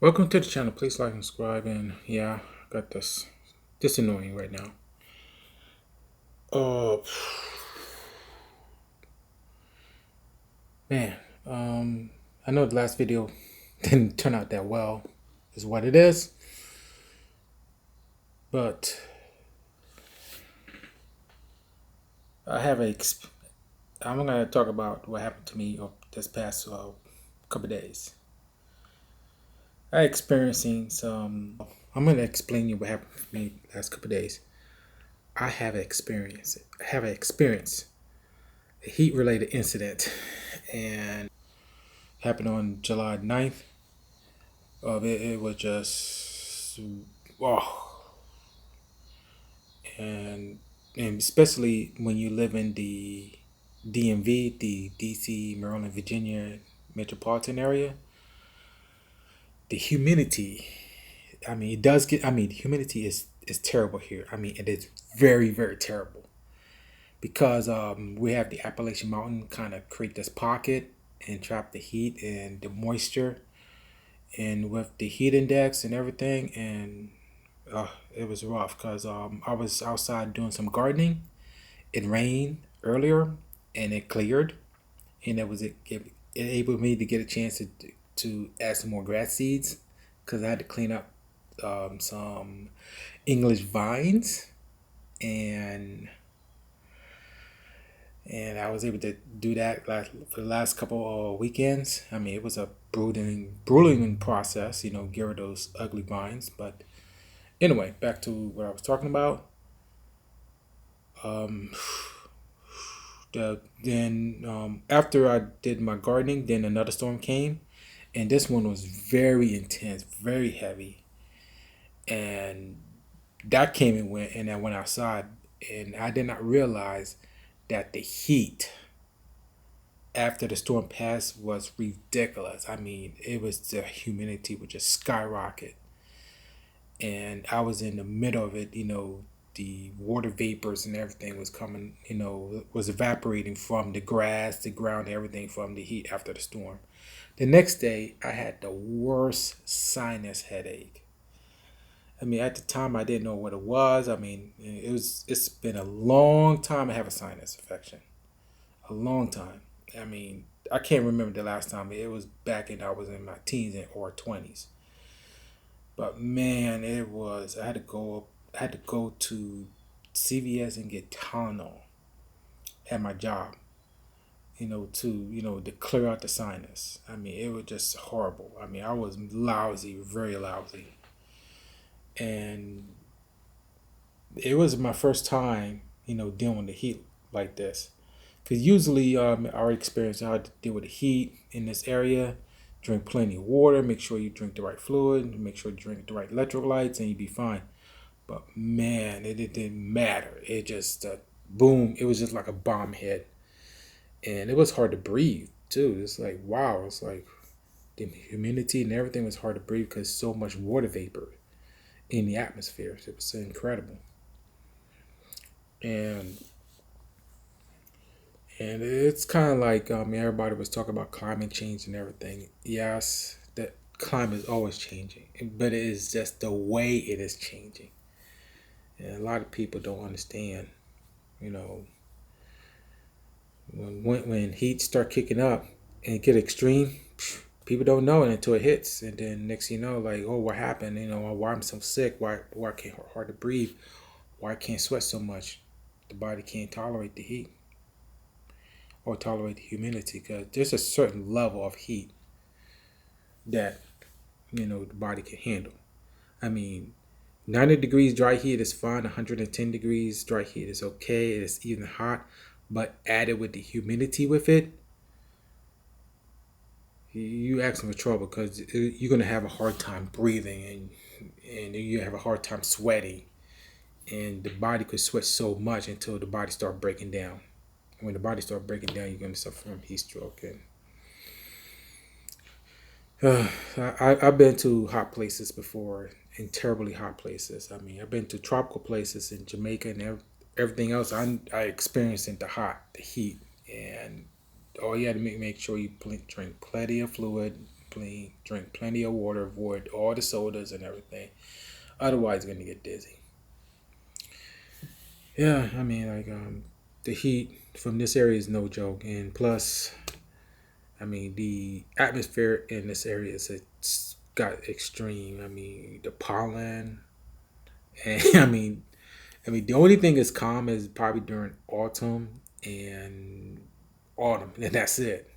Welcome to the channel. Please like and subscribe. And yeah, I got this annoying right now. Oh man, I know the last video didn't turn out that well, is what it is. But I have a. I'm gonna talk about what happened to me this past couple days. I experiencing some. I'm gonna explain you what happened to me last couple days. I have experienced. I have experienced a heat related incident, and happened on July 9th. It was just oh, and especially when you live in the DMV, the DC, Maryland, Virginia metropolitan area, the humidity. I mean, it does get. I mean, the humidity is terrible here. I mean, it is very terrible because we have the Appalachian Mountain kind of create this pocket and trap the heat and the moisture, and with the heat index and everything, and it was rough because I was outside doing some gardening. It rained earlier, and it cleared, and it enabled me to get a chance to add some more grass seeds because I had to clean up some English vines, and I was able to do that for the last couple of weekends. I mean, it was a grueling process, get rid of those ugly vines. But anyway, back to what I was talking about. Um, then after I did my gardening, then another storm came, and this one was very intense, very heavy, and that came and went, and I went outside, and I did not realize that the heat after the storm passed was ridiculous. I mean, it was the humidity would just skyrocket, and I was in the middle of it. The water vapors and everything was coming. Was evaporating from the grass, the ground, everything from the heat after the storm. The next day, I had the worst sinus headache. I mean, at the time, I didn't know what it was. I mean, it's been a long time I have a sinus infection. A long time. I mean, I can't remember the last time. It was back in I was in my teens or 20s. But man, it was. I had to go. I had to go to CVS and get Tylenol at my job. To clear out the sinus. I mean, it was just horrible. I mean, I was lousy, very lousy, and it was my first time, dealing with the heat like this. Because usually, our experience, how to deal with the heat in this area, drink plenty of water, make sure you drink the right fluid, make sure you drink the right electrolytes, and you'll be fine. But man, it didn't matter. It just, boom, it was just like a bomb hit. And it was hard to breathe, too. It's like, wow, it's like the humidity and everything was hard to breathe because so much water vapor in the atmosphere. It was incredible. And And it's kind of like everybody was talking about climate change and everything. Yes, the climate is always changing, but it is just the way it is changing. And a lot of people don't understand. You know, when heat start kicking up and get extreme, people don't know it until it hits, and then next you know, like, oh, what happened? Why I'm so sick? Why I can't hard to breathe? Why I can't sweat so much? The body can't tolerate the heat or tolerate the humidity because there's a certain level of heat that the body can handle. I mean, 90 degrees dry heat is fine. 110 degrees dry heat is okay. It is even hot, but added with the humidity with it, you asking for trouble because you're gonna have a hard time breathing, and you have a hard time sweating, and the body could sweat so much until the body start breaking down. When the body start breaking down, you're gonna suffer from heat stroke. And I've been to hot places before, in terribly hot places. I mean, I've been to tropical places in Jamaica and everything else. I experienced in the heat, and all you had to make sure you drink plenty of fluid, drink plenty of water, avoid all the sodas and everything. Otherwise, you're gonna get dizzy. Yeah, I mean, the heat from this area is no joke, and plus, I mean, the atmosphere in this area is it's got extreme. I mean, the pollen, and I mean, the only thing is calm is probably during autumn, and that's it.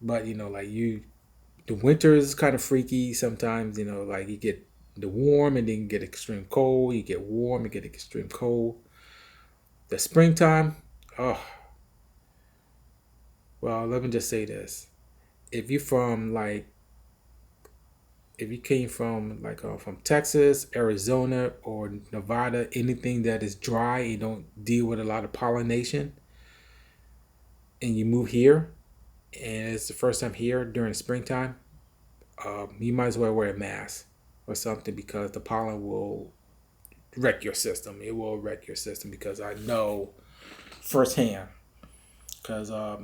But like the winter is kind of freaky sometimes. Like you get the warm and then you get extreme cold. You get warm, you get extreme cold. The springtime, oh well. Let me just say this: if you from like if you came from from Texas, Arizona, or Nevada, anything that is dry and don't deal with a lot of pollination, and you move here, and it's the first time here during the springtime, you might as well wear a mask or something because the pollen will wreck your system. It will wreck your system because I know firsthand. Because I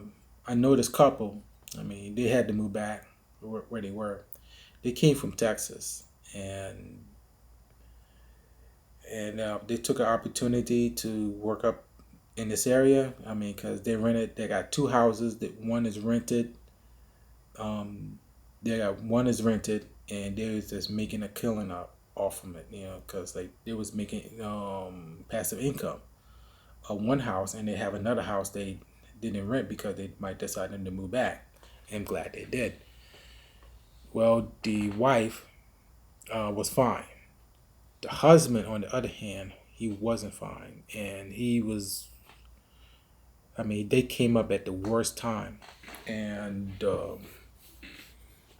know this couple. I mean, they had to move back where they were. They came from Texas, and they took an opportunity to work up in this area. I mean, because they rented, they got two houses. That one is rented. Um, they got one is rented, and they was just making a killing up off from it. Because they was making passive income of one house, and they have another house they didn't rent because they might decide to move back. I'm glad they did. Well, the wife was fine. The husband, on the other hand, he wasn't fine, and he was. I mean, they came up at the worst time, and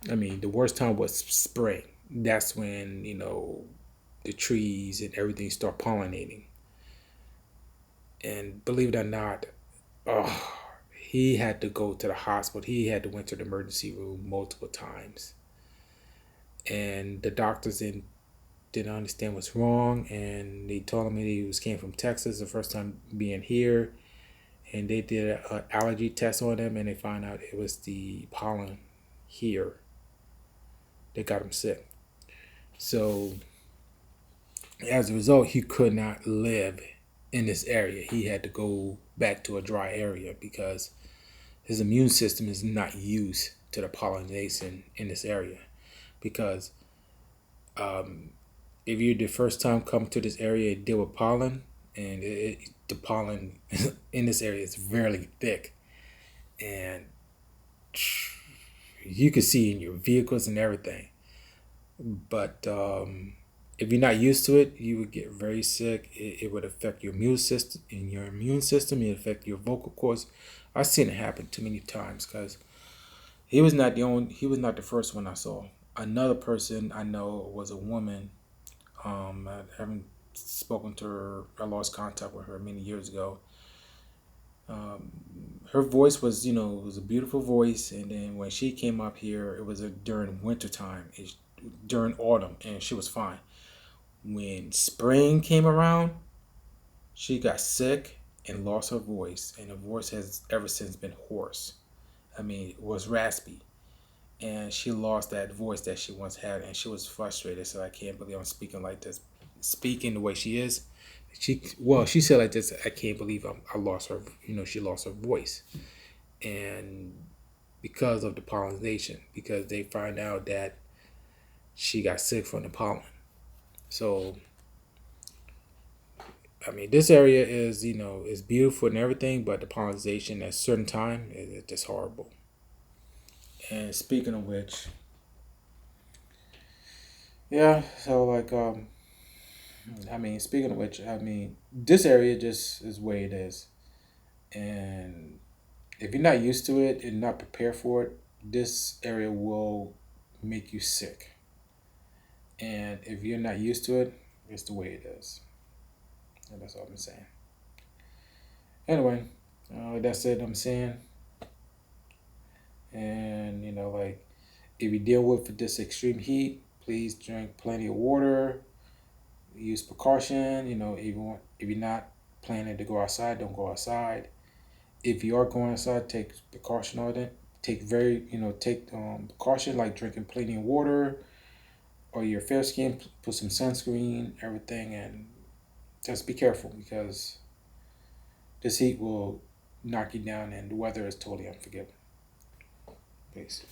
I mean, the worst time was spring. That's when the trees and everything start pollinating. And believe it or not, oh, he had to go to the hospital. He had to went to the emergency room multiple times, and the doctors didn't understand what's wrong, and they told him he was came from Texas the first time being here, and they did an allergy test on him, and they found out it was the pollen here that got him sick. So as a result, he could not live in this area. He had to go back to a dry area because his immune system is not used to the pollination in this area. Because um, if you're the first time come to this area and deal with pollen, and the pollen in this area is very thick, and you can see in your vehicles and everything. But if you're not used to it, you would get very sick. It would affect your immune system. In your immune system, it affect your vocal cords. I've seen it happen too many times because he was not the only. He was not the first one I saw. Another person I know was a woman. I haven't spoken to her. I lost contact with her many years ago. Um, Her voice was, it was a beautiful voice, and then when she came up here, it was during winter time, during autumn, and she was fine. When spring came around, she got sick and lost her voice, and her voice has ever since been hoarse. I mean, it was raspy, and she lost that voice that she once had, and she was frustrated. So I can't believe I'm speaking like this, speaking the way she is. She said like this. I can't believe I lost her. She lost her voice, and because of the pollination, because they find out that she got sick from the pollen. So I mean, this area is beautiful and everything, but the pollination at a certain time is just horrible. And speaking of which, yeah. So I mean, speaking of which, I mean, this area just is the way it is, and if you're not used to it and not prepared for it, this area will make you sick. And if you're not used to it, it's the way it is. And that's all I'm saying. Anyway, that's it. I'm saying, and if you deal with this extreme heat, please drink plenty of water. Use precaution. If you're not planning to go outside, don't go outside. If you are going outside, take precaution on it. take caution, like drinking plenty of water, or your fair skin, put some sunscreen, everything, and just be careful because this heat will knock you down, and the weather is totally unforgiving. Peace.